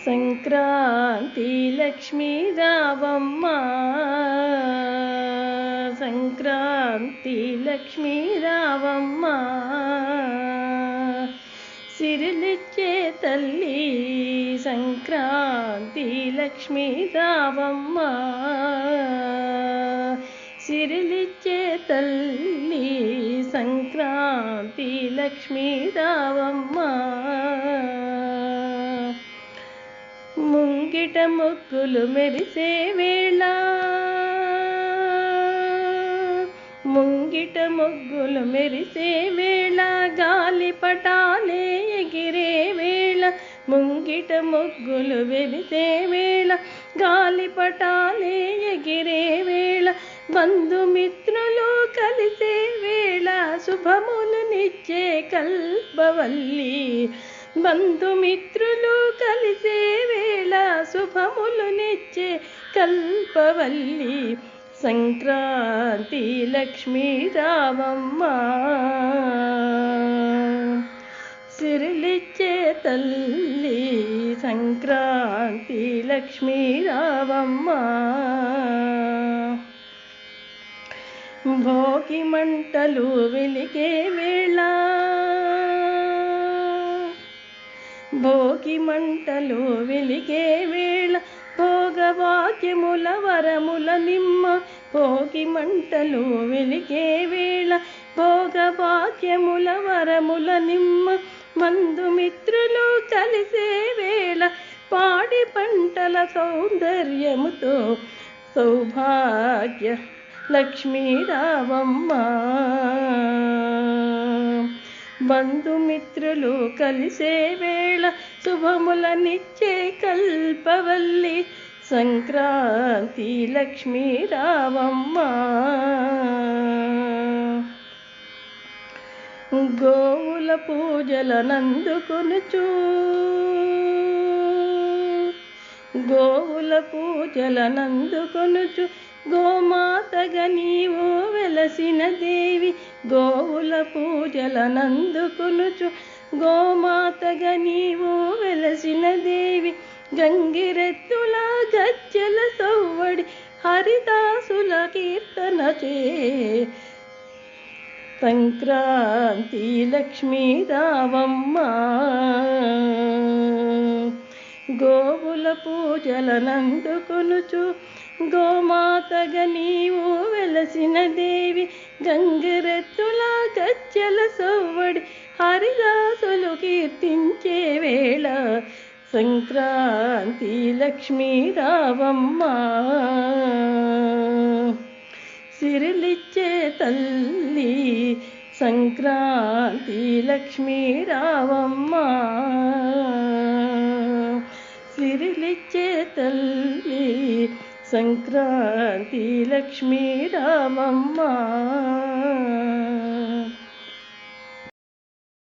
సంక్రాంతి లక్ష్మీ రావమ్మ, సంక్రాంతి లక్ష్మీ రావమ్మ, సిరిలిచ్చే తల్లి సంక్రాంతి లక్ష్మీ రావమ్మ, సిరిలిచ్చే తల్లి సంక్రాంతి లక్ష్మీ రావమ్మ. ముంగిట ముగ్గులు మెరిసే వేళ, ముంగిట ముగ్గులు మెరిసే వేళ, గాలిపటాలే ఎగిరే వేళ, ముంగిట ముగ్గులు మెరిసే వేళ, గాలిపటాలే ఎగిరే వేళ, బంధుమిత్రులు కలిసే వేళ, శుభములనిచ్చే కల్పవల్లి, బంధుమిత్రులు కలిసే వేళ, శుభములనిచ్చే కల్పవల్లి, సంక్రాంతి లక్ష్మీ రావమ్మ, సిరిలిచ్చే తల్లి సంక్రాంతి లక్ష్మీ రావమ్మ. భోగి మంటలు వెలిగే వేళ, భోగి మంటలు వెలిగే వేళ, భోగవాక్యముల వరముల నిమ్మ, భోగి మంటలు వెలిగే వేళ, భోగవాక్యముల వరముల నిమ్మ, బంధుమిత్రులు కలిసే వేళ, పాడి పంటల సౌందర్యముతో సౌభాగ్య లక్ష్మీ రావమ్మ, బంధుమిత్రులు కలిసే వేళ, శుభములనిచ్చే కల్పవల్లి, సంక్రాంతి లక్ష్మీ రావమ్మ. గోవుల పూజలనందుకొనుచు, గోవుల పూజలనందుకొనుచు, గోమాతగా నీవు వెలసిన దేవి, గోవుల పూజలనందుకొనుచు, గోమాతగా నీవు వెలసిన దేవి, గంగిరెద్దుల గజ్జల సవ్వడి హరిదాసుల కీర్తనచే సంక్రాంతి లక్ష్మీ రావమ్మ. గోవుల పూజలనందుకొనుచు, గోమాతగా నీవు వెలసిన దేవి, గంగిరెద్దుల గజ్జల సవ్వడి హరిదాసులు కీర్తించే వేళ, సంక్రాంతి లక్ష్మీ రావమ్మ, సిరిలిచ్చే తల్లి సంక్రాంతి లక్ష్మీ రావమ్మ, సిరిలిచ్చే తల్లి సంక్రాంతి లక్ష్మీ రావమ్మ.